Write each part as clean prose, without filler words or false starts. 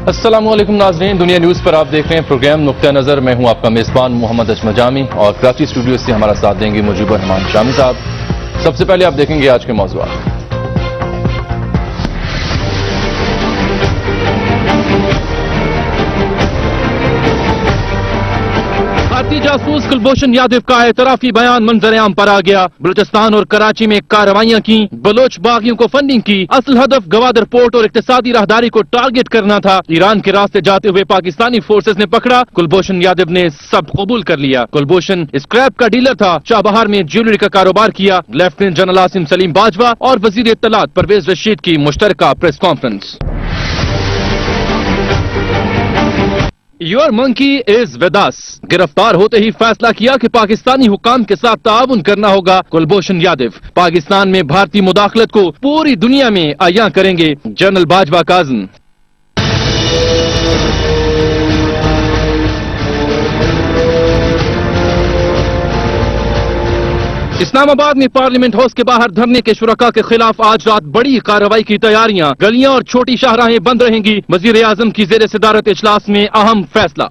السلام علیکم ناظرین، دنیا نیوز پر آپ دیکھ رہے ہیں پروگرام نقطہ نظر. میں ہوں آپ کا میزبان محمد اجمل جامی اور کراچی اسٹوڈیو سے ہمارا ساتھ دیں گے مجیب الرحمان شامی صاحب. سب سے پہلے آپ دیکھیں گے آج کے موضوعات. بھارتی جاسوس کلبھوشن یادو کا اعترافی بیان منظر عام پر آ گیا. بلوچستان اور کراچی میں کارروائیاں کی، بلوچ باغیوں کو فنڈنگ کی. اصل ہدف گوادر پورٹ اور اقتصادی راہداری کو ٹارگٹ کرنا تھا. ایران کے راستے جاتے ہوئے پاکستانی فورسز نے پکڑا. کلبھوشن یادو نے سب قبول کر لیا. کلبھوشن اسکریپ کا ڈیلر تھا. چابہار میں جیولری کا کاروبار کیا. لیفٹیننٹ جنرل عاصم سلیم باجوہ اور وزیر اطلاعات پرویز رشید کی مشترکہ press conference. Your monkey is with us. گرفتار ہوتے ہی فیصلہ کیا کہ پاکستانی حکام کے ساتھ تعاون کرنا ہوگا. کلبھوشن یادو پاکستان میں بھارتی مداخلت کو پوری دنیا میں عیاں کریں گے. جنرل باجوہ کا عزم. اسلام آباد میں پارلیمنٹ ہاؤس کے باہر دھرنے کے شرکاء کے خلاف آج رات بڑی کارروائی کی تیاریاں. گلیاں اور چھوٹی شاہراہیں بند رہیں گی. وزیر اعظم کی زیر صدارت اجلاس میں اہم فیصلہ.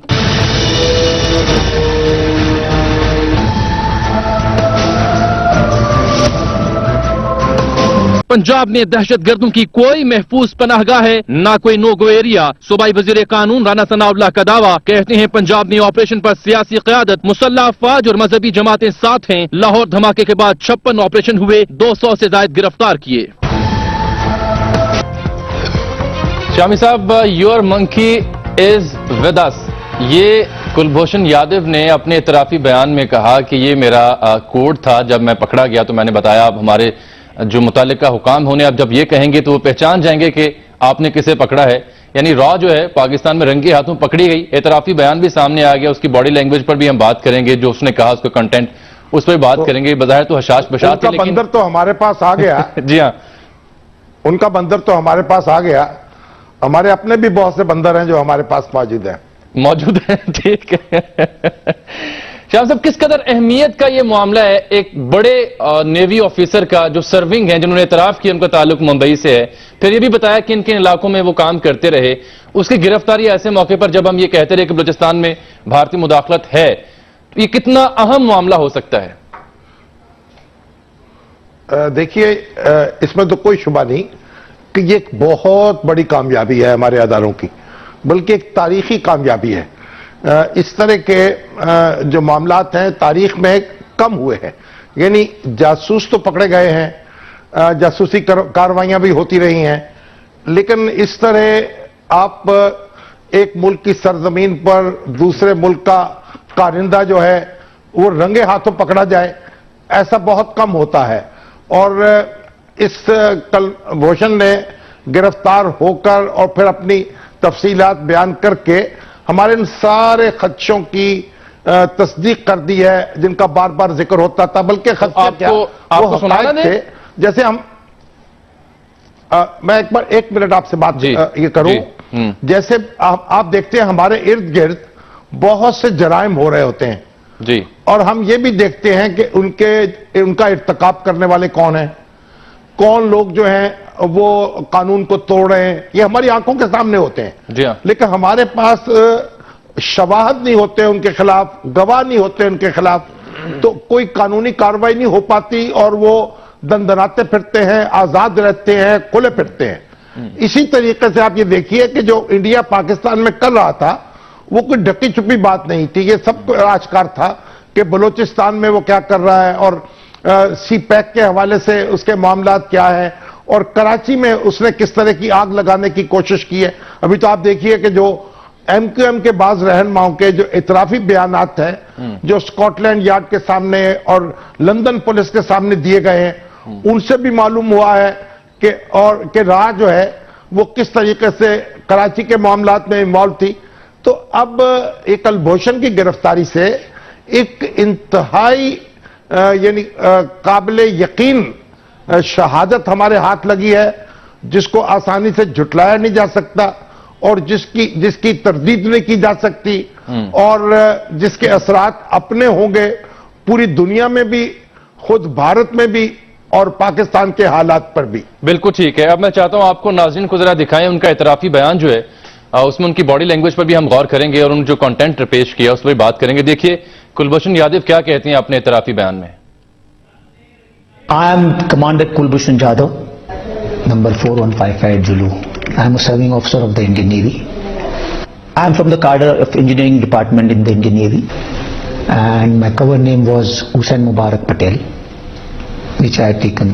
پنجاب میں دہشت گردوں کی کوئی محفوظ پناہ گاہ ہے، نہ کوئی نو گو ایریا. صوبائی وزیر قانون رانا ثناء اللہ کا دعویٰ. کہتے ہیں پنجاب میں آپریشن پر سیاسی قیادت، مسلح افواج اور مذہبی جماعتیں ساتھ ہیں. لاہور دھماکے کے بعد 56 آپریشن ہوئے، 200 سے زائد گرفتار کیے. شامی صاحب، یور منکی از ود اس. یہ کلبھوشن یادو نے اپنے اعترافی بیان میں کہا کہ یہ میرا کوڈ تھا. جب میں پکڑا گیا تو میں نے بتایا. اب ہمارے جو متعلقہ حکام ہونے اب جب یہ کہیں گے تو وہ پہچان جائیں گے کہ آپ نے کسے پکڑا ہے. یعنی را جو ہے پاکستان میں رنگے ہاتھوں پکڑی گئی. اعترافی بیان بھی سامنے آ گیا. اس کی باڈی لینگویج پر بھی ہم بات کریں گے، جو اس نے کہا اس کا کنٹینٹ اس پر بات کریں گے. بظاہر تو حشاش بشاش ان کا بندر تو ہمارے پاس آ گیا. جی ہاں، ان کا بندر تو ہمارے پاس آ گیا. ہمارے اپنے بھی بہت سے بندر ہیں جو ہمارے پاس موجود ہیں. ٹھیک ہے. شاہ صاحب، کس قدر اہمیت کا یہ معاملہ ہے ایک بڑے نیوی آفیسر کا جو سرونگ ہیں، جنہوں نے اعتراف کیا ان کا تعلق ممبئی سے ہے. پھر یہ بھی بتایا کہ ان کے علاقوں میں وہ کام کرتے رہے. اس کی گرفتاری ایسے موقع پر جب ہم یہ کہتے رہے کہ بلوچستان میں بھارتی مداخلت ہے، یہ کتنا اہم معاملہ ہو سکتا ہے؟ دیکھیے، اس میں تو کوئی شبہ نہیں کہ یہ ایک بہت بڑی کامیابی ہے ہمارے اداروں کی، بلکہ ایک تاریخی کامیابی ہے. اس طرح کے جو معاملات ہیں تاریخ میں کم ہوئے ہیں. یعنی جاسوس تو پکڑے گئے ہیں، جاسوسی کارروائیاں بھی ہوتی رہی ہیں، لیکن اس طرح آپ ایک ملک کی سرزمین پر دوسرے ملک کا کارندہ جو ہے وہ رنگے ہاتھوں پکڑا جائے، ایسا بہت کم ہوتا ہے. اور اس کلبھوشن نے گرفتار ہو کر اور پھر اپنی تفصیلات بیان کر کے ہمارے ان سارے خدشوں کی تصدیق کر دی ہے جن کا بار بار ذکر ہوتا تھا. بلکہ خدشے کیا وہ حقائق تھے. جیسے ہم میں ایک منٹ آپ سے بات یہ کروں. جیسے آپ دیکھتے ہیں ہمارے ارد گرد بہت سے جرائم ہو رہے ہوتے ہیں جی، اور ہم یہ بھی دیکھتے ہیں کہ ان کا ارتکاب کرنے والے کون ہیں، کون لوگ جو ہیں وہ قانون کو توڑ رہے ہیں. یہ ہماری آنکھوں کے سامنے ہوتے ہیں. جی ہاں. لیکن ہمارے پاس شواہد نہیں ہوتے ان کے خلاف، گواہ نہیں ہوتے ان کے خلاف، تو کوئی قانونی کارروائی نہیں ہو پاتی اور وہ دندناتے پھرتے ہیں، آزاد رہتے ہیں، کھلے پھرتے ہیں. اسی طریقے سے آپ یہ دیکھیے کہ جو انڈیا پاکستان میں کر رہا تھا وہ کوئی ڈھکی چھپی بات نہیں تھی. یہ سب کو آشکار تھا کہ بلوچستان میں وہ کیا کر رہا ہے اور سی پیک کے حوالے سے اس کے معاملات کیا ہیں، اور کراچی میں اس نے کس طرح کی آگ لگانے کی کوشش کی ہے. ابھی تو آپ دیکھیے کہ جو ایم کیو ایم کے بعض رہنماؤں کے جو اعترافی بیانات ہیں جو اسکاٹ لینڈ یارڈ کے سامنے اور لندن پولیس کے سامنے دیے گئے ہیں، ان سے بھی معلوم ہوا ہے کہ راہ جو ہے وہ کس طریقے سے کراچی کے معاملات میں انوالو تھی. تو اب ایک کلبھوشن کی گرفتاری سے ایک انتہائی یعنی قابل یقین شہادت ہمارے ہاتھ لگی ہے، جس کو آسانی سے جھٹلایا نہیں جا سکتا اور جس کی تردید نہیں کی جا سکتی، اور جس کے اثرات اپنے ہوں گے پوری دنیا میں بھی، خود بھارت میں بھی اور پاکستان کے حالات پر بھی. بالکل ٹھیک ہے. اب میں چاہتا ہوں آپ کو ناظرین کو ذرا دکھائیں ان کا اعترافی بیان جو ہے اس میں ان کی باڈی لینگویج پر بھی ہم غور کریں گے اور ان جو کانٹینٹ پیش کیا اس پر بھی بات کریں گے. دیکھیے کلبھوشن یادو کیا کہتے ہیں اپنے اعترافی بیان میں. I am Commander Kulbhushan Jadhav, number 4155 Zulu. I am a serving officer of the Indian Navy. I am from the cadre of engineering department in the Indian Navy, and my cover name was Hussain Mubarak Patel, which I had taken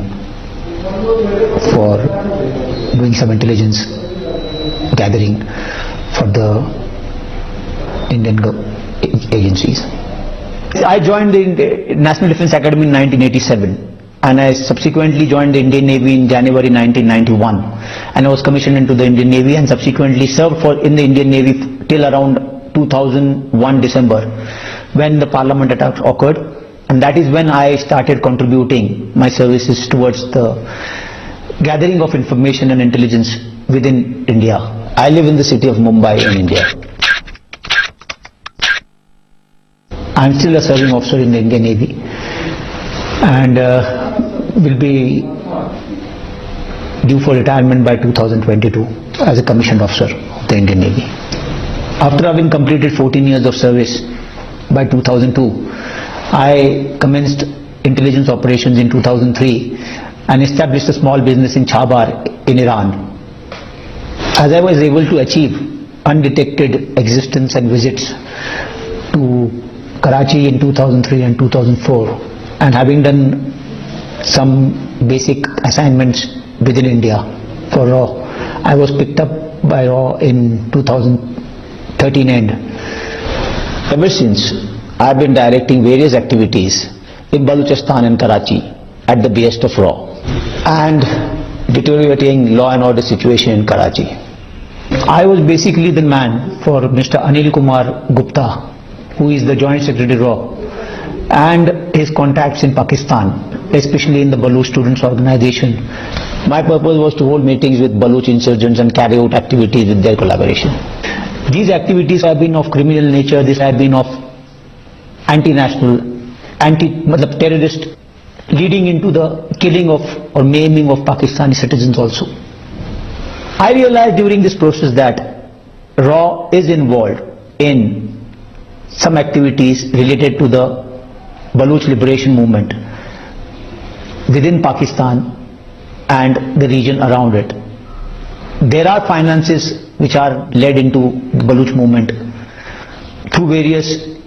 for doing some intelligence gathering for the Indian agencies. I joined the National Defence Academy in 1987. And I subsequently joined the Indian Navy in January 1991, and I was commissioned into the Indian Navy and subsequently served in the Indian Navy till around 2001 December, when the Parliament attack occurred, and that is when I started contributing my services towards the gathering of information and intelligence within India. I live in the city of Mumbai in India. I am still a serving officer in the Indian Navy, and will be due for retirement by 2022 as a commissioned officer of the Indian Navy. After having completed 14 years of service by 2002, I commenced intelligence operations in 2003 and established a small business in Chabar in Iran. As I was able to achieve undetected existence and visits to Karachi in 2003 and 2004, and having done some basic assignments within India for RAW, I was picked up by RAW in 2013 end. Ever since, I have been directing various activities in Balochistan and Karachi at the behest of RAW, and deteriorating law and order situation in Karachi. I was basically the man for Mr. Anil Kumar Gupta, who is the Joint Secretary RAW, and his contacts in Pakistan, especially in the Baloch Students Organization. My purpose was to hold meetings with Baloch insurgents and carry out activities with their collaboration. These activities have been of criminal nature, these have been of anti-national, terrorist, leading into the killing of or maiming of Pakistani citizens also. I realized during this process that RAW is involved in some activities related to the Baloch liberation movement within Pakistan and the region around it. There are finances which are led into the Baloch movement through various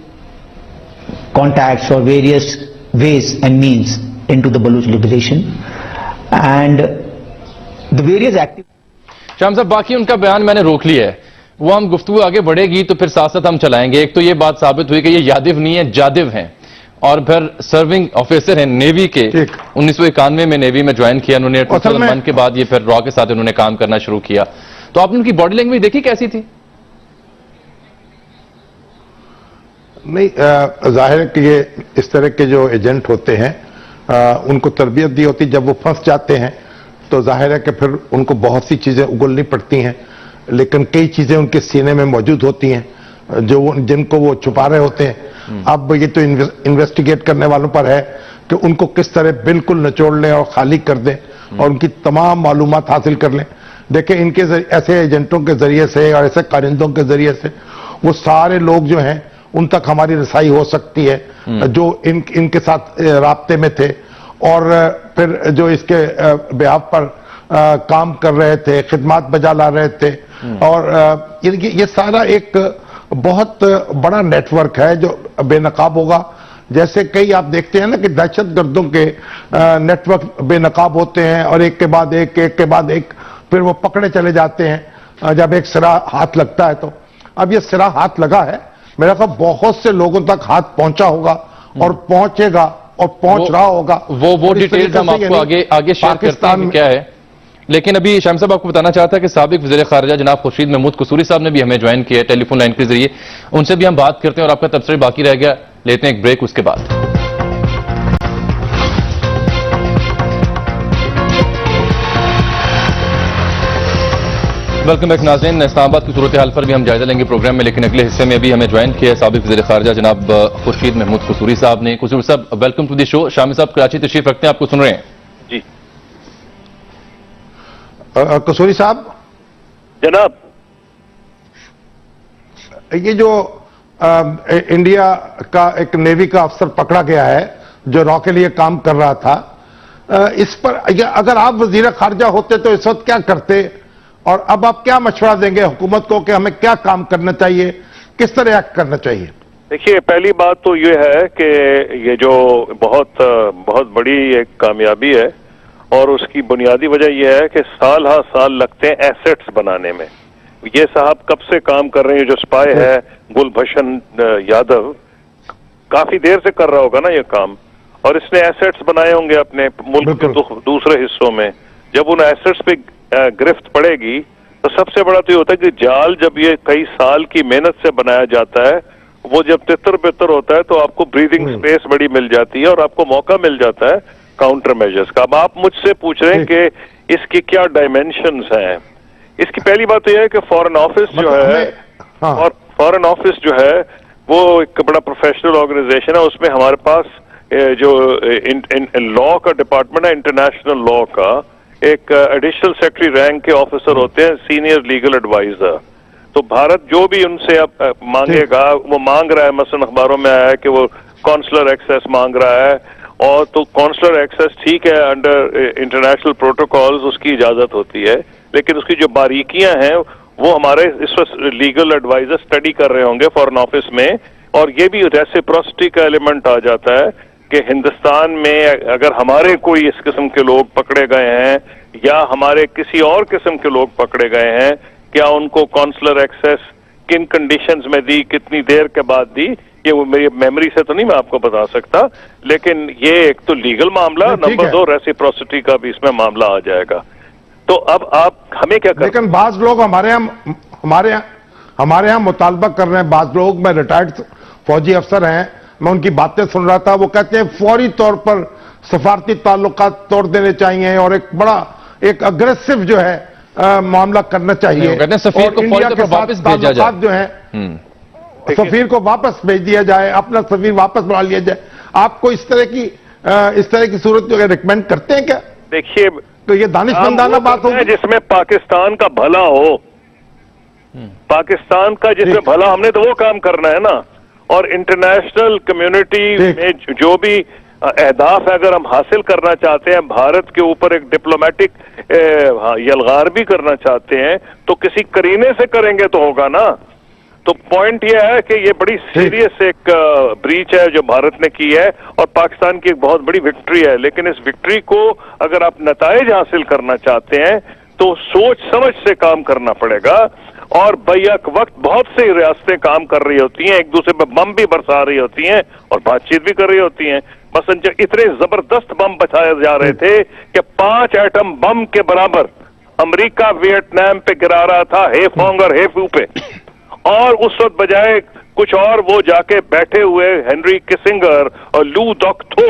contacts or various ways and means into the Baloch liberation, and the various activities. شام صاحب باقی ان کا بیان میں نے روک لیا ہے, وہ ہم گفتگو آگے بڑھے گی تو پھر ساتھ ساتھ ہم چلائیں گے. ایک تو یہ بات ثابت ہوئی کہ یہ یادو نہیں ہے, جادو ہیں, اور پھر سرونگ آفیسر ہیں نیوی کے. 1991 میں نیوی میں جوائن کیا انہوں نے, 2001 کے بعد یہ پھر را کے ساتھ انہوں نے کام کرنا شروع کیا. تو آپ نے ان کی باڈی لینگویج دیکھی کیسی تھی؟ نہیں, ظاہر ہے کہ یہ اس طرح کے جو ایجنٹ ہوتے ہیں ان کو تربیت دی ہوتی, جب وہ پھنس جاتے ہیں تو ظاہر ہے کہ پھر ان کو بہت سی چیزیں اگلنی پڑتی ہیں, لیکن کئی چیزیں ان کے سینے میں موجود ہوتی ہیں جن کو وہ چھپا رہے ہوتے ہیں. اب یہ تو انویسٹیگیٹ کرنے والوں پر ہے کہ ان کو کس طرح بالکل نچوڑ لیں اور خالی کر دیں اور ان کی تمام معلومات حاصل کر لیں. دیکھیں ان کے ایسے ایجنٹوں کے ذریعے سے اور ایسے کارندوں کے ذریعے سے وہ سارے لوگ جو ہیں ان تک ہماری رسائی ہو سکتی ہے جو ان کے ساتھ رابطے میں تھے اور پھر جو اس کے بیہاف پر کام کر رہے تھے, خدمات بجا لا رہے تھے. اور یہ سارا ایک بہت بڑا نیٹ ورک ہے جو بے نقاب ہوگا. جیسے کئی آپ دیکھتے ہیں نا کہ دہشت گردوں کے نیٹ ورک بے نقاب ہوتے ہیں اور ایک کے بعد ایک کے بعد ایک پھر وہ پکڑے چلے جاتے ہیں جب ایک سرا ہاتھ لگتا ہے. تو اب یہ سرا ہاتھ لگا ہے, میرا خیال بہت سے لوگوں تک ہاتھ پہنچا ہوگا اور پہنچے گا اور پہنچ رہا ہوگا. وہ ڈیٹیلز ہم آپ کو آگے شیئر کرتے ہیں کیا ہے. لیکن ابھی شام صاحب آپ کو بتانا چاہتا ہے کہ سابق وزیر خارجہ جناب خورشید محمود قصوری صاحب نے بھی ہمیں جوائن کیا ہے ٹیلی فون لائن کے ذریعے. ان سے بھی ہم بات کرتے ہیں اور آپ کا تبصرہ باقی رہ گیا. لیتے ہیں ایک بریک, اس کے بعد ویلکم بیک ناظرین. اسلام آباد کی صورتحال پر بھی ہم جائزہ لیں گے پروگرام میں, لیکن اگلے حصے میں بھی ہمیں جوائن کیا ہے سابق وزیر خارجہ جناب خورشید محمود قصوری صاحب نے. قصوری صاحب ویلکم ٹو دی شو. شامی صاحب کراچی تشریف رکھتے ہیں, آپ کو سن رہے ہیں. جی قصوری صاحب جناب. یہ جو انڈیا کا ایک نیوی کا افسر پکڑا گیا ہے جو را کے لیے کام کر رہا تھا، اس پر اگر آپ وزیر خارجہ ہوتے تو اس وقت کیا کرتے، اور اب آپ کیا مشورہ دیں گے حکومت کو کہ ہمیں کیا کام کرنا چاہیے، کس طرح ایکٹ کرنا چاہیے؟ دیکھیے، پہلی بات تو یہ ہے کہ یہ جو بہت بڑی ایک کامیابی ہے، اور اس کی بنیادی وجہ یہ ہے کہ سال ہر سال لگتے ہیں ایسیٹس بنانے میں. یہ صاحب کب سے کام کر رہے ہیں، جو سپائی ہے گل بھشن یادو، کافی دیر سے کر رہا ہوگا نا یہ کام، اور اس نے ایسیٹس بنائے ہوں گے اپنے ملک کے دوسرے حصوں میں. جب ان ایسیٹس پہ گرفت پڑے گی تو سب سے بڑا تو یہ ہوتا ہے کہ جال جب یہ کئی سال کی محنت سے بنایا جاتا ہے، وہ جب تتر بتر ہوتا ہے تو آپ کو بریدنگ سپیس بڑی مل جاتی ہے اور آپ کو موقع مل جاتا ہے کاؤنٹر میجرز کا. اب آپ مجھ سے پوچھ رہے ہیں کہ اس کی کیا ڈائمینشنز ہیں. اس کی پہلی بات تو یہ ہے کہ فارن آفس جو ہے، اور فارن آفس جو ہے وہ ایک بڑا پروفیشنل آرگنائزیشن ہے. اس میں ہمارے پاس جو لا کا ڈپارٹمنٹ ہے، انٹرنیشنل لا کا، ایک ایڈیشنل سیکرٹری رینک کے آفیسر ہوتے ہیں، سینئر لیگل ایڈوائزر. تو بھارت جو بھی ان سے اب مانگے گا، وہ مانگ رہا ہے، مثلا اخباروں میں آیا ہے کہ وہ کونسلر ایکسیس مانگ رہا ہے، اور تو کونسلر ایکسیس ٹھیک ہے، انڈر انٹرنیشنل پروٹوکالز اس کی اجازت ہوتی ہے، لیکن اس کی جو باریکیاں ہیں وہ ہمارے اس وقت لیگل ایڈوائزر اسٹڈی کر رہے ہوں گے فارن آفس میں. اور یہ بھی ریسیپروسٹی کا ایلیمنٹ آ جاتا ہے کہ ہندوستان میں اگر ہمارے کوئی اس قسم کے لوگ پکڑے گئے ہیں یا ہمارے کسی اور قسم کے لوگ پکڑے گئے ہیں، کیا ان کو کونسلر ایکسیس کن کنڈیشنز میں دی، کتنی دیر کے بعد دی، یہ وہ میری میموری سے تو نہیں میں آپ کو بتا سکتا، لیکن یہ ایک تو لیگل معاملہ، نمبر 2 ریسیپروسٹی کا بھی اس میں معاملہ آ جائے گا. تو اب آپ ہمیں کیا کریں؟ لیکن بعض لوگ ہمارے ہاں مطالبہ کر رہے ہیں، بعض لوگ، میں ریٹائرڈ فوجی افسر ہیں، میں ان کی باتیں سن رہا تھا، وہ کہتے ہیں فوری طور پر سفارتی تعلقات توڑ دینے چاہیے اور ایک اگریسو جو ہے معاملہ کرنا چاہیے، سفیر کو انڈیا کے ساتھ تعلقات جو ہیں سفیر کو واپس بھیج دیا جائے، اپنا سفیر واپس بنا لیا جائے. آپ کو اس طرح کی صورت جو ریکمینڈ کرتے ہیں کیا؟ دیکھیے، تو یہ دانشمندانہ بات ہوگی جس میں پاکستان کا بھلا ہو، پاکستان کا جس میں بھلا، ہم نے تو وہ کام کرنا ہے نا. اور انٹرنیشنل کمیونٹی میں جو بھی اہداف ہے اگر ہم حاصل کرنا چاہتے ہیں، بھارت کے اوپر ایک ڈپلومیٹک یلغار بھی کرنا چاہتے ہیں، تو کسی کرینے سے کریں گے تو ہوگا نا. تو پوائنٹ یہ ہے کہ یہ بڑی سیریس ایک بریچ ہے جو بھارت نے کی ہے، اور پاکستان کی ایک بہت بڑی وکٹری ہے. لیکن اس وکٹری کو اگر آپ نتائج حاصل کرنا چاہتے ہیں تو سوچ سمجھ سے کام کرنا پڑے گا. اور بیک وقت بہت سی ریاستیں کام کر رہی ہوتی ہیں، ایک دوسرے پہ بم بھی برسا رہی ہوتی ہیں اور بات چیت بھی کر رہی ہوتی ہیں. مثلا جو اتنے زبردست بم بچائے جا رہے تھے کہ 5 ایٹم بم کے برابر امریکہ ویتنام پہ گرا رہا تھا، ہیفونگ اور ہیفو پہ، اور اس وقت بجائے کچھ اور وہ جا کے بیٹھے ہوئے ہنری کسنگر اور لو دوک تھو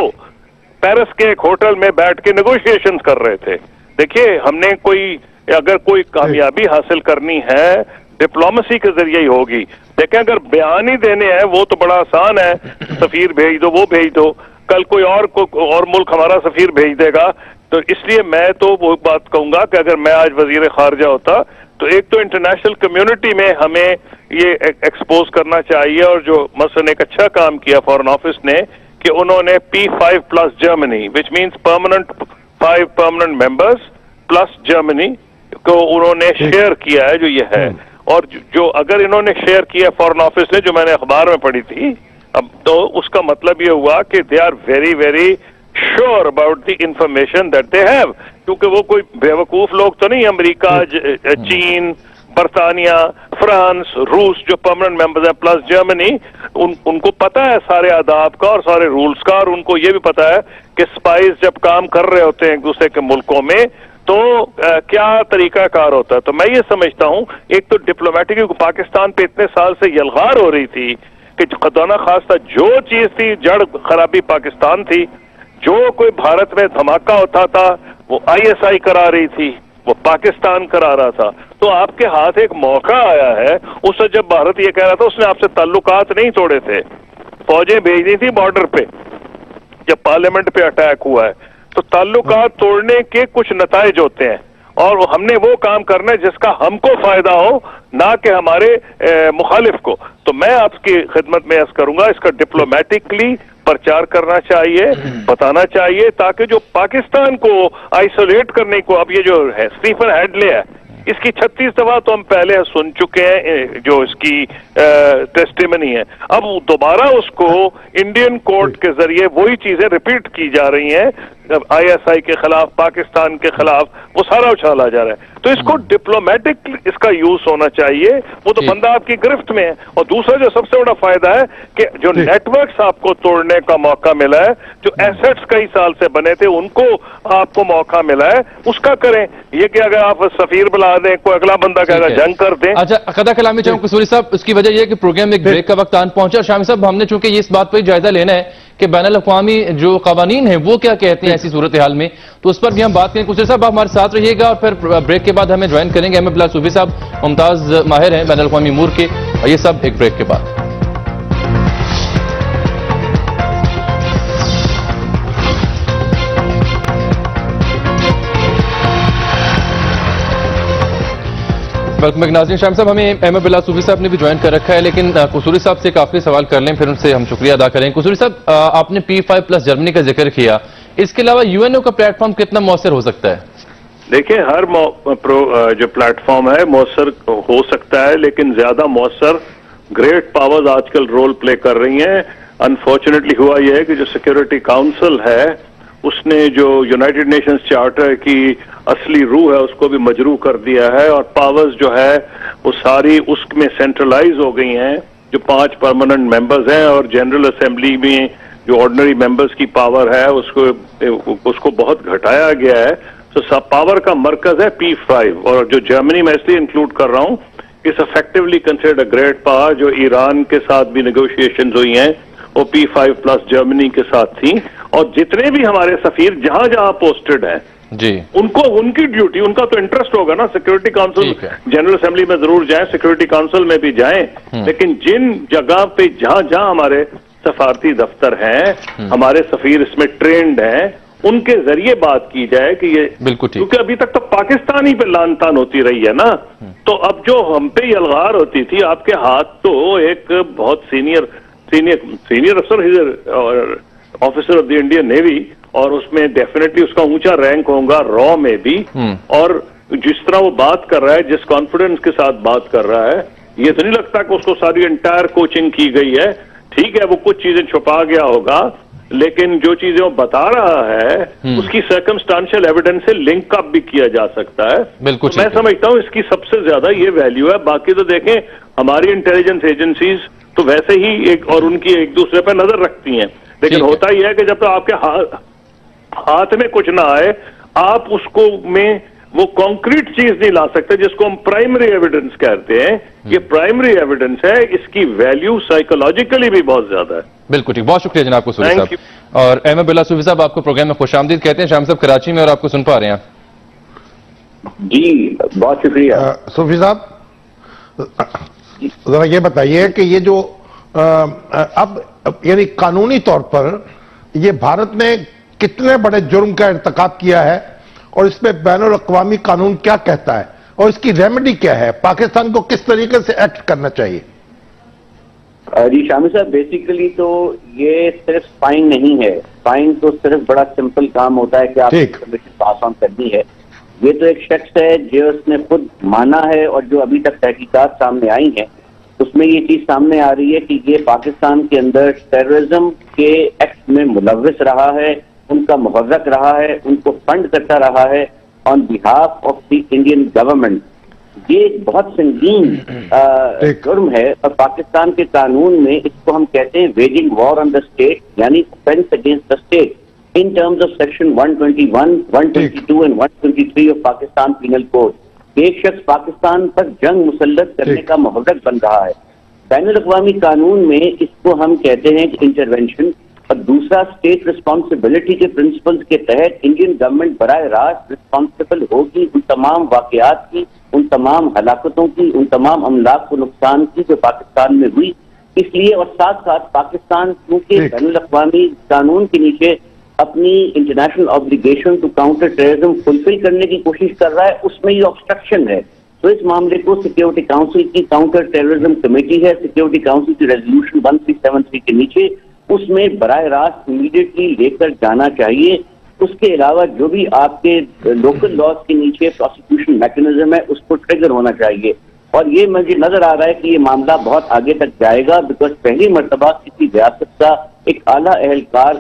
پیرس کے ایک ہوٹل میں بیٹھ کے نیگوشیشنز کر رہے تھے. دیکھیے، ہم نے اگر کوئی کامیابی حاصل کرنی ہے ڈپلومیسی کے ذریعے ہی ہوگی. دیکھیں، اگر بیان ہی دینے ہیں وہ تو بڑا آسان ہے، سفیر بھیج دو، وہ بھیج دو، کل کوئی اور ملک ہمارا سفیر بھیج دے گا. تو اس لیے میں تو وہ بات کہوں گا کہ اگر میں آج وزیر خارجہ ہوتا تو ایک تو انٹرنیشنل کمیونٹی میں ہمیں یہ ایکسپوز کرنا چاہیے. اور جو مثلا ایک اچھا کام کیا فارن آفس نے کہ انہوں نے P5+ Germany which means 5 permanent members plus Germany کو انہوں نے شیئر کیا ہے، جو یہ ہے. اور جو اگر انہوں نے شیئر کیا فارن آفس نے، جو میں نے اخبار میں پڑھی تھی، اب تو اس کا مطلب یہ ہوا کہ they are very very sure about the information that they have. کیونکہ وہ کوئی بیوقوف لوگ تو نہیں، امریکہ، چین، برطانیہ، فرانس، روس جو پرماننٹ ممبرز ہیں پلس جرمنی، ان کو پتا ہے سارے آداب کا اور سارے رولز کا، اور ان کو یہ بھی پتا ہے کہ سپائز جب کام کر رہے ہوتے ہیں ایک دوسرے کے ملکوں میں تو کیا طریقہ کار ہوتا ہے. تو میں یہ سمجھتا ہوں ایک تو ڈپلومیٹک، پاکستان پہ اتنے سال سے یلغار ہو رہی تھی کہ خدا نہ خواستہ جو چیز تھی جڑ خرابی پاکستان تھی، جو کوئی بھارت میں دھماکہ ہوتا تھا وہ ISI کرا رہی تھی، وہ پاکستان کرا رہا تھا. تو آپ کے ہاتھ ایک موقع آیا ہے. اس سے جب بھارت یہ کہہ رہا تھا اس نے آپ سے تعلقات نہیں توڑے تھے، فوجیں بھیجنی تھی بارڈر پہ جب پارلیمنٹ پہ اٹیک ہوا ہے. تو تعلقات توڑنے کے کچھ نتائج ہوتے ہیں، اور ہم نے وہ کام کرنا ہے جس کا ہم کو فائدہ ہو، نہ کہ ہمارے مخالف کو. تو میں آپ کی خدمت میں عرض کروں گا اس کا ڈپلومیٹکلی پرچار کرنا چاہیے، بتانا چاہیے، تاکہ جو پاکستان کو آئسولیٹ کرنے کو اب یہ جو ہے اسٹیفن ہیڈلے ہے، اس کی 36 دفعہ تو ہم پہلے سن چکے ہیں جو اس کی ٹیسٹیمنی ہے، اب دوبارہ اس کو انڈین کورٹ کے ذریعے وہی چیزیں ریپیٹ کی جا رہی ہیں، آئی ایس آئی کے خلاف، پاکستان کے خلاف، وہ سارا اچھالا جا رہا ہے. تو اس کو ڈپلومیٹک اس کا یوز ہونا چاہیے، وہ تو بندہ آپ کی گرفت میں ہے. اور دوسرا جو سب سے بڑا فائدہ ہے کہ جو نیٹ ورکس آپ کو توڑنے کا موقع ملا ہے، جو ایسٹس کئی سال سے بنے تھے ان کو آپ کو موقع ملا ہے، اس کا کریں. یہ کہ اگر آپ سفیر بلا دیں، کوئی اگلا بندہ کہے گا جنگ کر دیں. اچھا قطع کلامی چاہوں قصوری صاحب، اس کی وجہ یہ ہے کہ پروگرام میں ایک بریک کا وقت آن پہنچا. شامی صاحب ہم نے چونکہ یہ اس بات پر جائزہ لینا ہے کہ بین الاقوامی جو قوانین ہیں وہ کیا کہتے ہیں ایسی صورتحال میں، تو اس پر بھی ہم بات کریں. قصوری صاحب آپ ہمارے ساتھ رہیے گا اور پھر بریک کے بعد ہمیں جوائن کریں گے احمد بلال صوفی صاحب، ممتاز ماہر ہیں بین الاقوامی امور کے، اور یہ سب ایک بریک کے بعد. ویلکم ناظرین. شام صاحب ہمیں احمد بلال صوفی صاحب نے بھی جوائن کر رکھا ہے، لیکن قصوری صاحب سے ایک آخری سوال کر لیں پھر ان سے ہم شکریہ ادا کریں. قصوری صاحب آپ نے P5+ جرمنی کا ذکر کیا، اس کے علاوہ UN کا پلیٹ فارم کتنا مؤثر ہو سکتا ہے؟ دیکھیں ہر جو پلیٹ فارم ہے مؤثر ہو سکتا ہے، لیکن زیادہ مؤثر گریٹ پاورز آج کل رول پلے کر رہی ہیں. انفارچونیٹلی ہوا یہ ہے کہ جو سیکیورٹی کاؤنسل ہے اس نے جو یونائٹڈ نیشنز چارٹر کی اصلی روح ہے اس کو بھی مجروح کر دیا ہے، اور پاورز جو ہے وہ ساری اس میں سینٹرلائز ہو گئی ہیں. جو 5 پرماننٹ ممبرز ہیں اور جنرل اسمبلی میں جو آرڈنری ممبرز کی پاور ہے اس کو بہت گھٹایا گیا ہے. تو پاور کا مرکز ہے P5، اور جو جرمنی میں اس لیے انکلوڈ کر رہا ہوں اس effectively considered a great power. جو ایران کے ساتھ بھی نیگوشیشنز ہوئی ہیں وہ P5+ جرمنی کے ساتھ تھیں، اور جتنے بھی ہمارے سفیر جہاں جہاں پوسٹڈ ہیں جی ان کی ڈیوٹی، ان کا تو انٹرسٹ ہوگا نا. سیکورٹی کاؤنسل جنرل اسمبلی میں ضرور جائیں، سیکورٹی کاؤنسل میں بھی جائیں، لیکن جن جگہ پہ جہاں جہاں ہمارے سفارتی دفتر ہیں، ہمارے سفیر اس میں ٹرینڈ ہیں، ان کے ذریعے بات کی جائے کہ یہ بالکل ٹھیک، کیونکہ ابھی تک تو پاکستان ہی پہ لان تان ہوتی رہی ہے نا. تو اب جو ہم پہ یہ الغار ہوتی تھی، آپ کے ہاتھ تو ایک بہت سینئر افسر officer of the Indian navy, اور اس میں ڈیفینیٹلی اس کا اونچا رینک ہوگا را میں بھی، اور جس طرح وہ بات کر رہا ہے، جس کانفیڈنس کے ساتھ بات کر رہا ہے، یہ تو نہیں لگتا کہ اس کو ساری انٹائر کوچنگ کی گئی ہے. ٹھیک ہے وہ کچھ چیزیں چھپا گیا ہوگا، لیکن جو چیزیں وہ بتا رہا ہے اس کی سرکمسٹانشل ایویڈنس سے لنک اپ بھی کیا جا سکتا ہے. بالکل میں سمجھتا ہوں اس کی سب سے زیادہ یہ ویلیو ہے. باقی تو دیکھیں ہماری انٹیلیجنس ایجنسیز تو ویسے ہی اور ان کی ایک دوسرے پہ نظر رکھتی ہیں، لیکن ہوتا یہ ہے کہ جب تک آپ کے ہاتھ میں کچھ نہ آئے آپ اس کو میں وہ کانکریٹ چیز نہیں لا سکتے جس کو ہم پرائمری ایویڈنس کہتے ہیں. یہ پرائمری ایویڈنس ہے، اس کی ویلیو سائیکولوجیکلی بھی بہت زیادہ ہے. بالکل ٹھیک، بہت شکریہ جناب قصوری صاحب. اور احمد بلال صوفی صاحب آپ کو پروگرام میں خوش آمدید کہتے ہیں. شام صاحب کراچی میں اور آپ کو سن پا رہے ہیں. جی بہت شکریہ. صوفی صاحب ذرا یہ بتائیے کہ یہ جو اب یعنی قانونی طور پر یہ بھارت نے کتنے بڑے جرم کا ارتکاب کیا ہے، اور اس میں بین الاقوامی قانون کیا کہتا ہے، اور اس کی ریمیڈی کیا ہے، پاکستان کو کس طریقے سے ایکٹ کرنا چاہیے؟ جی شامی صاحب، بیسیکلی تو یہ صرف فائن نہیں ہے. فائن تو صرف بڑا سمپل کام ہوتا ہے کہ آپ کمیشن پاس آن کرنی ہے. یہ تو ایک شخص ہے جو اس نے خود مانا ہے، اور جو ابھی تک تحقیقات سامنے آئی ہیں اس میں یہ چیز سامنے آ رہی ہے کہ یہ پاکستان کے اندر ٹیررزم کے ایکٹ میں ملوث رہا ہے، ان کا محرک رہا ہے، ان کو فنڈ کرتا رہا ہے on behalf of the Indian government. یہ ایک بہت سنگین جرم ہے، اور پاکستان کے قانون میں اس کو ہم کہتے ہیں waging war on the state, یعنی offense against the state in terms of section 121, 122 and 123 of Pakistan Penal Code. ایک شخص پاکستان پر جنگ مسلط کرنے کا محرک بن رہا ہے. بین الاقوامی قانون میں اس کو ہم کہتے ہیں انٹرونشن، اور دوسرا اسٹیٹ رسپانسبلٹی کے پرنسپلز کے تحت انڈین گورنمنٹ براہ راست رسپانسبل ہوگی ان تمام واقعات کی، ان تمام ہلاکتوں کی، ان تمام املاک کو نقصان کی جو پاکستان میں ہوئی. اس لیے اور ساتھ ساتھ پاکستان کیونکہ بین الاقوامی قانون کے نیچے اپنی international obligation to counter terrorism fulfil کرنے کی کوشش کر رہا ہے، اس میں یہ آبسٹرکشن ہے. تو اس معاملے کو سیکیورٹی کاؤنسل کی کاؤنٹر ٹیررزم کمیٹی ہے، سیکیورٹی کاؤنسل کی ریزولوشن 1373 کے نیچے اس میں براہ راست امیڈیٹلی لے کر جانا چاہیے. اس کے علاوہ جو بھی آپ کے لوکل لاز کے نیچے پروسیکیوشن میکنزم ہے اس کو ٹریگر ہونا چاہیے. اور یہ مجھے نظر آ رہا ہے کہ یہ معاملہ بہت آگے تک جائے گا، بیکاز پہلی مرتبہ کسی ریاست کا ایک اعلیٰ اہلکار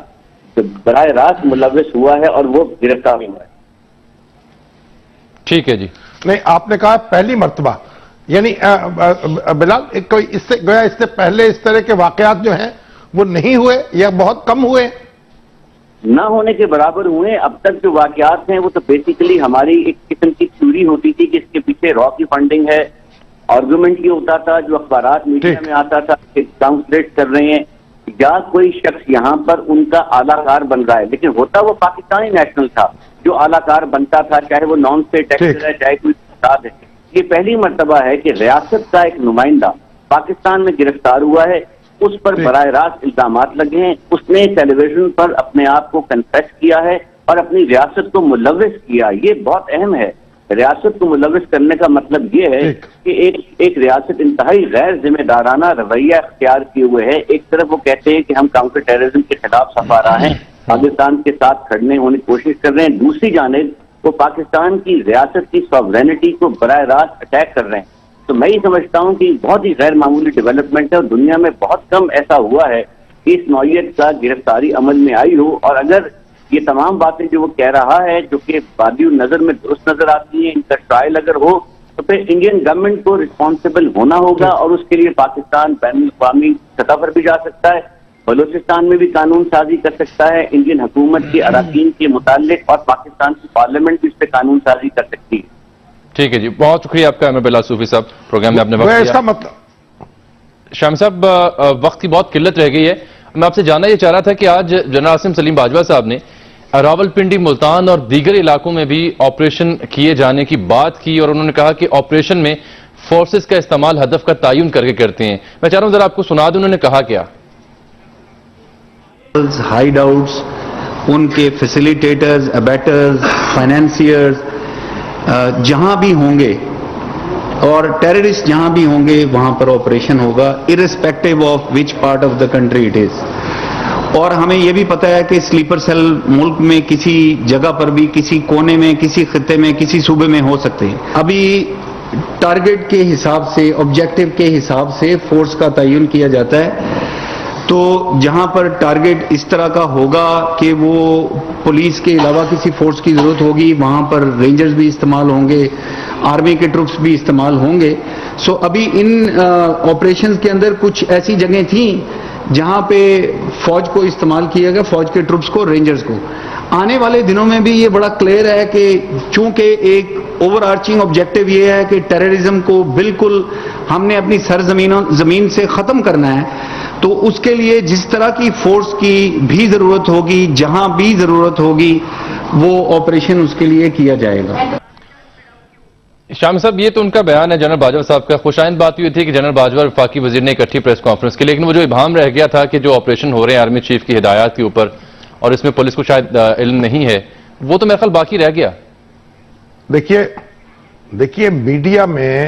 براہ راست ملوث ہوا ہے اور وہ گرفتار ہوا ہے. ٹھیک ہے جی. نہیں، آپ نے کہا پہلی مرتبہ، یعنی بلال کوئی اس سے پہلے اس طرح کے واقعات جو ہیں وہ نہیں ہوئے یا بہت کم ہوئے؟ نہ ہونے کے برابر ہوئے. اب تک جو واقعات ہیں وہ تو بیسیکلی ہماری ایک قسم کی تھیوری ہوتی تھی کہ اس کے پیچھے را کی فنڈنگ ہے. آرگومنٹ یہ ہوتا تھا، جو اخبارات میڈیا میں آتا تھا کہ ٹرانسلیٹ کر رہے ہیں یا کوئی شخص یہاں پر ان کا اعلیٰ کار بن رہا ہے، لیکن ہوتا وہ پاکستانی نیشنل تھا جو اعلیٰ کار بنتا تھا، چاہے وہ نان اسٹیٹ ایکٹر ہے چاہے کوئی استاد ہے. یہ پہلی مرتبہ ہے کہ ریاست کا ایک نمائندہ پاکستان میں گرفتار ہوا ہے، اس پر براہ راست الزامات لگے ہیں. اس نے ٹیلی ویژن پر اپنے آپ کو کنفیس کیا ہے اور اپنی ریاست کو ملوث کیا. یہ بہت اہم ہے. ریاست کو ملوث کرنے کا مطلب یہ ہے کہ ایک ریاست انتہائی غیر ذمہ دارانہ رویہ اختیار کیے ہوئے ہے. ایک طرف وہ کہتے ہیں کہ ہم کاؤنٹر ٹیررزم کے خلاف صفارہ ہیں، پاکستان کے ساتھ کھڑنے ہونے کی کوشش کر رہے ہیں، دوسری جانب وہ پاکستان کی ریاست کی سوورینٹی کو براہ راست اٹیک کر رہے ہیں. تو میں یہ سمجھتا ہوں کہ بہت ہی غیر معمولی ڈیولپمنٹ ہے اور دنیا میں بہت کم ایسا ہوا ہے کہ اس نوعیت کا گرفتاری عمل میں آئی ہو. اور اگر یہ تمام باتیں جو وہ کہہ رہا ہے جو کہ بادی نظر میں درست نظر آتی ہیں، ان کا ٹرائل اگر ہو تو پھر انڈین گورنمنٹ کو رسپانسبل ہونا ہوگا اور اس کے لیے پاکستان بین الاقوامی سطح پر بھی جا سکتا ہے، بلوچستان میں بھی قانون سازی کر سکتا ہے، انڈین حکومت کے اراکین کے متعلق، اور پاکستان کی پارلیمنٹ بھی اس پہ قانون سازی کر سکتی ہے. ٹھیک ہے جی، بہت شکریہ آپ کا احمد بلال صوفی صاحب، پروگرام میں آپ نے وقت دیا. اس کا مطلب شامی صاحب وقت کی بہت قلت رہ گئی ہے. میں آپ سے جاننا یہ چاہ رہا تھا کہ آج جنرل عاصم سلیم باجوہ صاحب نے راولپنڈی، ملتان اور دیگر علاقوں میں بھی آپریشن کیے جانے کی بات کی اور انہوں نے کہا کہ آپریشن میں فورسز کا استعمال ہدف کا تعین کر کے کرتے ہیں. میں چاہ رہا ہوں ذرا آپ کو سنا دوں انہوں نے کہا کیا. ہائیڈ آؤٹس، ان کے فیسیلیٹیٹرز، ابیٹرز، فائنینسیئرز جہاں بھی ہوں گے اور ٹیررسٹ جہاں بھی ہوں گے وہاں پر آپریشن ہوگا، irrespective of which part of the country it is. اور ہمیں یہ بھی پتا ہے کہ سلیپر سیل ملک میں کسی جگہ پر بھی، کسی کونے میں، کسی خطے میں، کسی صوبے میں ہو سکتے ہیں. ابھی ٹارگٹ کے حساب سے، آبجیکٹو کے حساب سے فورس کا تعین کیا جاتا ہے. تو جہاں پر ٹارگٹ اس طرح کا ہوگا کہ وہ پولیس کے علاوہ کسی فورس کی ضرورت ہوگی، وہاں پر رینجرز بھی استعمال ہوں گے، آرمی کے ٹروپس بھی استعمال ہوں گے. سو ابھی ان آپریشنز کے اندر کچھ ایسی جگہیں تھیں جہاں پہ فوج کو استعمال کیا گیا، فوج کے ٹروپس کو، رینجرز کو. آنے والے دنوں میں بھی یہ بڑا کلیئر ہے کہ چونکہ ایک اوور آرچنگ آبجیکٹو یہ ہے کہ ٹیررزم کو بالکل ہم نے اپنی زمین سے ختم کرنا ہے، تو اس کے لیے جس طرح کی فورس کی بھی ضرورت ہوگی، جہاں بھی ضرورت ہوگی، وہ آپریشن اس کے لیے کیا جائے گا. شامی صاحب یہ تو ان کا بیان ہے جنرل باجوہ صاحب کا. خوشائند بات یہ تھی کہ جنرل باجوہ اور وفاقی وزیر نے اکٹھی پریس کانفرنس کی، لیکن وہ جو ابہام رہ گیا تھا کہ جو آپریشن ہو رہے ہیں آرمی چیف کی ہدایات کے اوپر اور اس میں پولیس کو شاید علم نہیں ہے، وہ تو میرے خیال باقی رہ گیا. دیکھیے میڈیا میں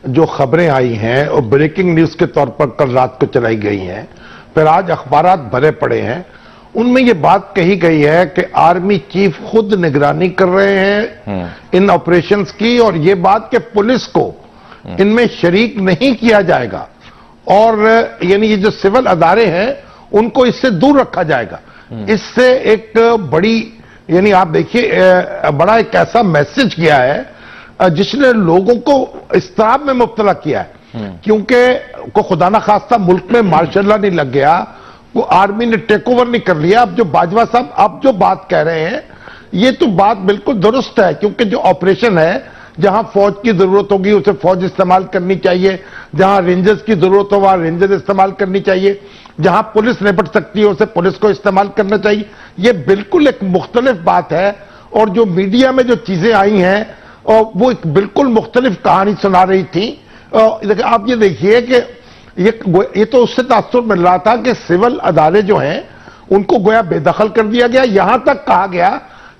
جو خبریں آئی ہیں اور بریکنگ نیوز کے طور پر کل رات کو چلائی گئی ہیں، پھر آج اخبارات بھرے پڑے ہیں، ان میں یہ بات کہی گئی ہے کہ آرمی چیف خود نگرانی کر رہے ہیں ان آپریشنز کی، اور یہ بات کہ پولیس کو ان میں شریک نہیں کیا جائے گا، اور یعنی یہ جو سول ادارے ہیں ان کو اس سے دور رکھا جائے گا. اس سے ایک بڑی، یعنی آپ دیکھیے بڑا ایک ایسا میسج کیا ہے جس نے لوگوں کو اضطراب میں مبتلا کیا ہے، کیونکہ خدا نخواستہ ملک میں مارشل لا نہیں لگ گیا، وہ آرمی نے ٹیک اوور نہیں کر لیا. اب جو باجوہ صاحب اب جو بات کہہ رہے ہیں یہ تو بات بالکل درست ہے، کیونکہ جو آپریشن ہے جہاں فوج کی ضرورت ہوگی اسے فوج استعمال کرنی چاہیے، جہاں رینجرز کی ضرورت ہو وہاں رینجر استعمال کرنی چاہیے، جہاں پولیس نپٹ سکتی ہے اسے پولیس کو استعمال کرنا چاہیے. یہ بالکل ایک مختلف بات ہے، اور جو میڈیا میں جو چیزیں آئی ہیں وہ ایک بالکل مختلف کہانی سنا رہی تھی. آپ یہ دیکھیے کہ یہ تو اس سے تاثر مل رہا تھا کہ سول ادارے جو ہیں ان کو گویا بے دخل کر دیا گیا. یہاں تک کہا گیا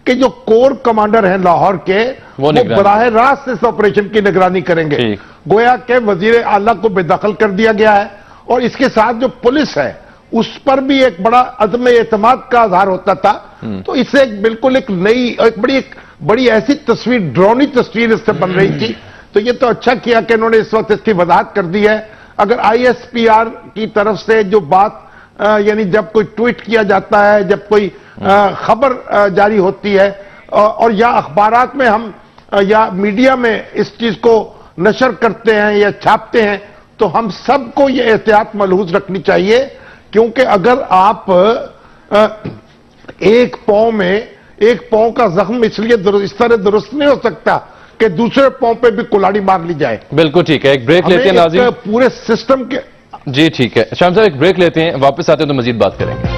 کہ کہ جو کور کمانڈر ہیں لاہور کے وہ نگرانی براہ راست اس آپریشن کی نگرانی کریں گے. ٹھیک. گویا کہ وزیر اعلیٰ کو بے دخل کر دیا گیا ہے اور اس کے ساتھ جو پولیس ہے اس پر بھی ایک بڑا عدم اعتماد کا اظہار ہوتا تھا. تو اس سے بالکل ایک نئی ایک بڑی ایسی تصویر ڈرونی تصویر اس سے بن رہی تھی. تو یہ تو اچھا کیا کہ انہوں نے اس وقت اس کی وضاحت کر دی ہے. اگر آئی ایس پی آر کی طرف سے جو بات یعنی جب کوئی ٹویٹ کیا جاتا ہے, جب کوئی خبر جاری ہوتی ہے اور یا اخبارات میں ہم یا میڈیا میں اس چیز کو نشر کرتے ہیں یا چھاپتے ہیں تو ہم سب کو یہ احتیاط ملحوظ رکھنی چاہیے, کیونکہ اگر آپ ایک پاؤں کا زخم اس لیے اس طرح درست نہیں ہو سکتا کہ دوسرے پاؤں پہ بھی کلاڑی مار لی جائے. بالکل ٹھیک ہے, ایک بریک لیتے ہیں ناظرین. پورے سسٹم کے جی ٹھیک ہے شام صاحب, ایک بریک لیتے ہیں, واپس آتے ہیں تو مزید بات کریں گے.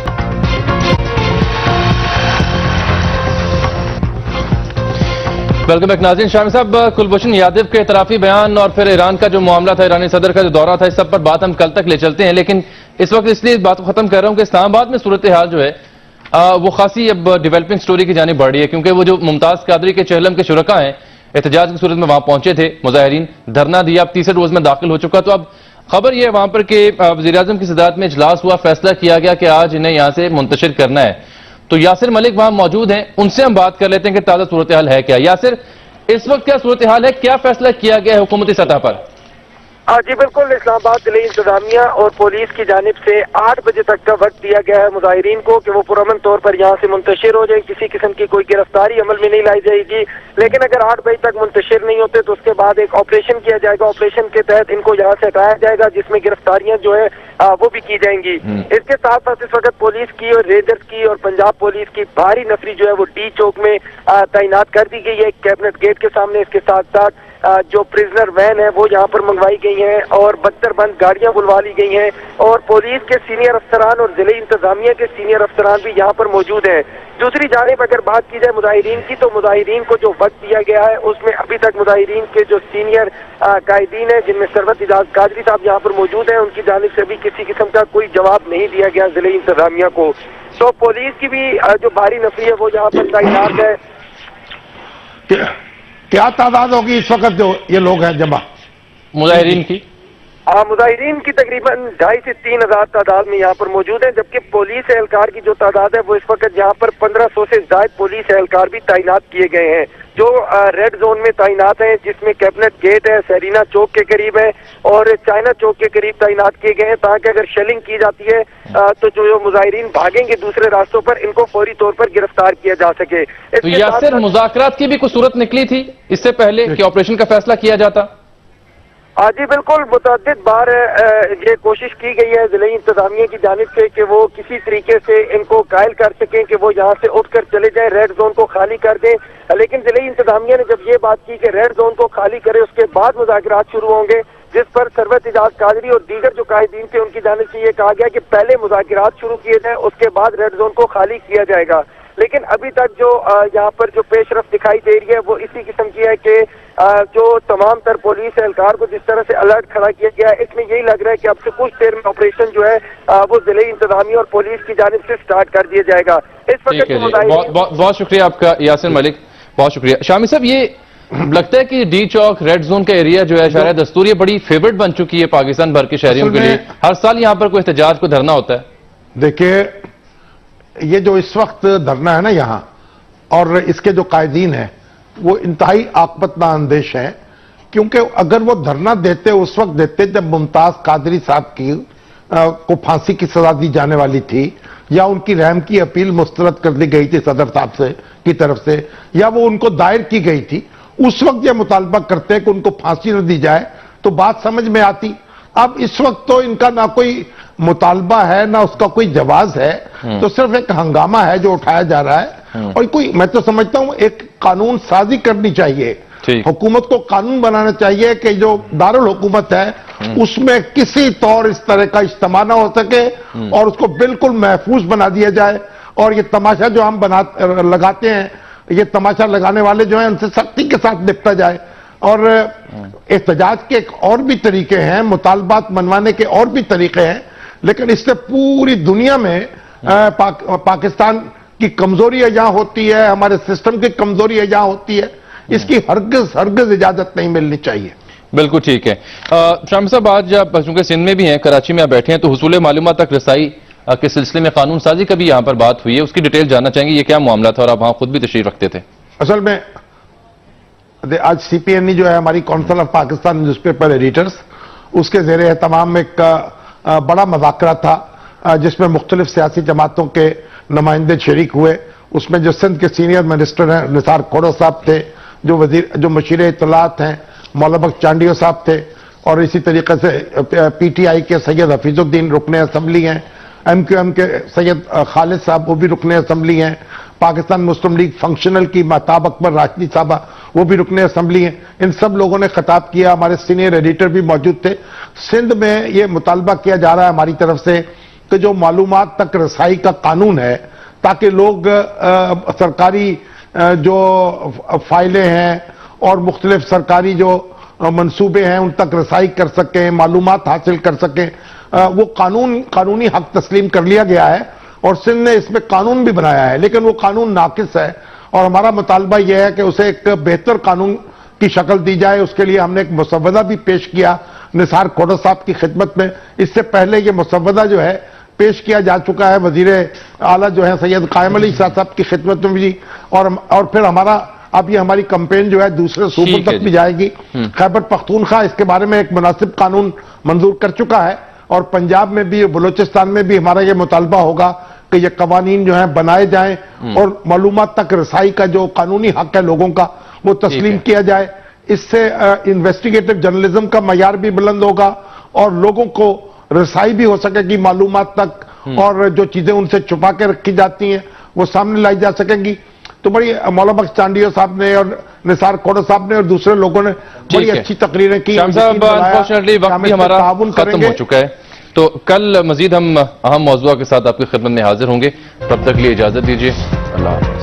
ویلکم بیک ناظرین. شامی صاحب, کلبھوشن یادو کے اعترافی بیان اور پھر ایران کا جو معاملہ تھا, ایرانی صدر کا جو دورہ تھا, اس سب پر بات ہم کل تک لے چلتے ہیں, لیکن اس وقت اس لیے بات کو ختم کر رہا ہوں کہ اسلام آباد میں صورتحال جو ہے وہ خاصی اب ڈیولپنگ سٹوری کی جانب بڑھ رہی ہے, کیونکہ وہ جو ممتاز قادری کے چہلم کے شرکاء ہیں احتجاج کی صورت میں وہاں پہنچے تھے, مظاہرین دھرنا دیا, اب تیسرے روز میں داخل ہو چکا. تو اب خبر یہ ہے وہاں پر کہ وزیراعظم کی صدارت میں اجلاس ہوا, فیصلہ کیا گیا کہ آج انہیں یہاں سے منتشر کرنا ہے. تو یاسر ملک وہاں موجود ہیں, ان سے ہم بات کر لیتے ہیں کہ تازہ صورتحال ہے کیا. یاسر, اس وقت کیا صورتحال ہے, کیا فیصلہ کیا گیا ہے حکومتی سطح پر؟ جی بالکل, اسلام آباد ضلع انتظامیہ اور پولیس کی جانب سے 8 بجے تک کا وقت دیا گیا ہے مظاہرین کو کہ وہ پرامن طور پر یہاں سے منتشر ہو جائیں. کسی قسم کی کوئی گرفتاری عمل میں نہیں لائی جائے گی, لیکن اگر 8 بجے تک منتشر نہیں ہوتے تو اس کے بعد ایک آپریشن کیا جائے گا. آپریشن کے تحت ان کو یہاں سے ہٹایا جائے گا, جس میں گرفتاریاں جو ہے وہ بھی کی جائیں گی. اس کے ساتھ ساتھ اس وقت پولیس کی اور ریجرز کی اور پنجاب پولیس کی بھاری نفری جو ہے وہ ڈی چوک میں تعینات کر دی گئی ہے کیبنٹ گیٹ کے سامنے. اس کے ساتھ ساتھ جو پریزنر وین ہے وہ یہاں پر منگوائی گئی ہیں اور 72 بند گاڑیاں بلوا لی گئی ہیں, اور پولیس کے سینئر افسران اور ضلع انتظامیہ کے سینئر افسران بھی یہاں پر موجود ہیں. دوسری جانب اگر بات کی جائے مظاہرین کی, تو مظاہرین کو جو وقت دیا گیا ہے اس میں ابھی تک مظاہرین کے جو سینئر قائدین ہیں, جن میں سرورت اعجاز قادری صاحب یہاں پر موجود ہیں, ان کی جانب سے بھی کسی قسم کا کوئی جواب نہیں دیا گیا ضلع انتظامیہ کو. تو پولیس کی بھی جو بھاری نفری ہے وہ یہاں پر تعینات ہے. کیا تعداد ہوگی اس وقت جو یہ لوگ ہیں جمع مظاہرین کی؟ مظاہرین کی تقریباً 2,500 سے 3,000 تعداد میں یہاں پر موجود ہیں, جبکہ پولیس اہلکار کی جو تعداد ہے وہ اس وقت یہاں پر 1,500 سے زائد پولیس اہلکار بھی تعینات کیے گئے ہیں, جو ریڈ زون میں تعینات ہیں, جس میں کیبنٹ گیٹ ہے, سیرینا چوک کے قریب ہے اور چائنا چوک کے قریب تعینات کیے گئے ہیں, تاکہ اگر شیلنگ کی جاتی ہے تو جو مظاہرین بھاگیں گے دوسرے راستوں پر, ان کو فوری طور پر گرفتار کیا جا سکے. تو یاسر, مذاکرات کی بھی کوئی صورت نکلی تھی اس سے پہلے کہ آپریشن کا فیصلہ کیا جاتا؟ جی بالکل, متعدد بار یہ کوشش کی گئی ہے ضلع انتظامیہ کی جانب سے کہ وہ کسی طریقے سے ان کو قائل کر سکیں کہ وہ یہاں سے اٹھ کر چلے جائیں, ریڈ زون کو خالی کر دیں. لیکن ضلع انتظامیہ نے جب یہ بات کی کہ ریڈ زون کو خالی کرے اس کے بعد مذاکرات شروع ہوں گے, جس پر سرورت اعجاز قادری اور دیگر جو قائدین تھے ان کی جانب سے یہ کہا گیا کہ پہلے مذاکرات شروع کیے جائیں, اس کے بعد ریڈ زون کو خالی کیا جائے گا. لیکن ابھی تک جو یہاں پر جو پیش رفت دکھائی دے رہی ہے وہ اسی قسم کی ہے کہ جو تمام تر پولیس اہلکار کو جس طرح سے الرٹ کھڑا کیا گیا ہے, اس میں یہی لگ رہا ہے کہ اب سے کچھ دیر میں آپریشن جو ہے وہ ضلع انتظامیہ اور پولیس کی جانب سے سٹارٹ کر دیا جائے گا. اس وقت بہت شکریہ آپ کا یاسر ملک, بہت شکریہ. شامی صاحب, یہ لگتا ہے کہ ڈی چوک ریڈ زون کا ایریا جو ہے شارع دستور یہ بڑی فیورٹ بن چکی ہے پاکستان بھر کے شہریوں کے لیے, ہر سال یہاں پر کوئی احتجاج کو دھرنا ہوتا ہے. دیکھیے, یہ جو اس وقت دھرنا ہے نا یہاں, اور اس کے جو قائدین ہیں وہ انتہائی عاقبت نااندیش ہیں, کیونکہ اگر وہ دھرنا دیتے اس وقت دیتے جب ممتاز قادری صاحب کی کو پھانسی کی سزا دی جانے والی تھی, یا ان کی رحم کی اپیل مسترد کر دی گئی تھی صدر صاحب سے کی طرف سے, یا وہ ان کو دائر کی گئی تھی, اس وقت یہ مطالبہ کرتے کہ ان کو پھانسی نہ دی جائے تو بات سمجھ میں آتی. اب اس وقت تو ان کا نہ کوئی مطالبہ ہے نہ اس کا کوئی جواز ہے, تو صرف ایک ہنگامہ ہے جو اٹھایا جا رہا ہے. اور کوئی, میں تو سمجھتا ہوں ایک قانون سازی کرنی چاہیے, حکومت کو قانون بنانا چاہیے کہ جو دارالحکومت ہے اس میں کسی طور اس طرح کا اجتماع نہ ہو سکے اور اس کو بالکل محفوظ بنا دیا جائے. اور یہ تماشا جو ہم لگاتے ہیں, یہ تماشا لگانے والے جو ہیں ان سے سختی کے ساتھ نپٹا جائے. اور احتجاج کے ایک اور بھی طریقے ہیں, مطالبات منوانے کے اور بھی طریقے ہیں, لیکن اس سے پوری دنیا میں پاکستان کی کمزوری یہاں ہوتی ہے, ہمارے سسٹم کی کمزوری یہاں ہوتی ہے, اس کی ہرگز اجازت نہیں ملنی چاہیے. بالکل ٹھیک ہے. شامی صاحب, آج آپ چونکہ سندھ میں بھی ہیں, کراچی میں آپ بیٹھے ہیں, تو حصول معلومات تک رسائی کے سلسلے میں قانون سازی کا بھی یہاں پر بات ہوئی ہے, اس کی ڈیٹیل جاننا چاہیں گے, یہ کیا معاملہ تھا, اور آپ وہاں خود بھی تشریف رکھتے تھے. اصل میں آج سی پی این ای جو ہے ہماری council of Pakistan newspaper editors, اس کے زیر اہتمام ایک بڑا مذاکرہ تھا جس میں مختلف سیاسی جماعتوں کے نمائندے شریک ہوئے. اس میں جو سندھ کے سینئر منسٹر ہیں نثار کھوڑا صاحب تھے, جو مشیر اطلاعات ہیں مولا بخش چانڈیو صاحب تھے, اور اسی طریقے سے پی ٹی آئی کے سید حفیظ الدین رکن اسمبلی ہیں, ایم کیو ایم کے سید خالد صاحب وہ بھی رکن اسمبلی ہیں, پاکستان مسلم لیگ فنکشنل کی مہتاب اکبر راشدی صاحبہ وہ بھی رکن اسمبلی ہیں. ان سب لوگوں نے خطاب کیا, ہمارے سینئر ایڈیٹر بھی موجود تھے. سندھ میں یہ مطالبہ کیا جا رہا ہے ہماری طرف سے کہ جو معلومات تک رسائی کا قانون ہے, تاکہ لوگ سرکاری جو فائلیں ہیں اور مختلف سرکاری جو منصوبے ہیں ان تک رسائی کر سکیں, معلومات حاصل کر سکیں, وہ قانونی حق تسلیم کر لیا گیا ہے, اور سندھ نے اس میں قانون بھی بنایا ہے, لیکن وہ قانون ناقص ہے, اور ہمارا مطالبہ یہ ہے کہ اسے ایک بہتر قانون کی شکل دی جائے. اس کے لیے ہم نے ایک مسودہ بھی پیش کیا نثار کھوڑا صاحب کی خدمت میں. اس سے پہلے یہ مسودہ جو ہے پیش کیا جا چکا ہے وزیر اعلیٰ جو ہے سید قائم علی شاہ صاحب کی خدمت میں بھی, اور پھر اب یہ ہماری کمپین جو ہے دوسرے صوبوں تک بھی جائے گی. خیبر پختونخوا اس کے بارے میں ایک مناسب قانون منظور کر چکا ہے, اور پنجاب میں بھی, بلوچستان میں بھی ہمارا یہ مطالبہ ہوگا کہ یہ قوانین جو ہیں بنائے جائیں, اور معلومات تک رسائی کا جو قانونی حق ہے لوگوں کا وہ تسلیم کیا جائے. اس سے انویسٹیگیٹو جرنلزم کا معیار بھی بلند ہوگا, اور لوگوں کو رسائی بھی ہو سکے گی معلومات تک, اور جو چیزیں ان سے چھپا کے رکھی جاتی ہیں وہ سامنے لائی جا سکیں گی. تو بڑی مولا بخش چانڈیو صاحب نے اور نثار کھوڑا صاحب نے اور دوسرے لوگوں نے بڑی اچھی تقریریں کی. انفارچونیٹلی وقت بھی ہمارا ختم ہو چکا ہے, تو کل مزید ہم اہم موضوع کے ساتھ آپ کی خدمت میں حاضر ہوں گے. تب تک کے لیے اجازت دیجیے. اللہ حافظ.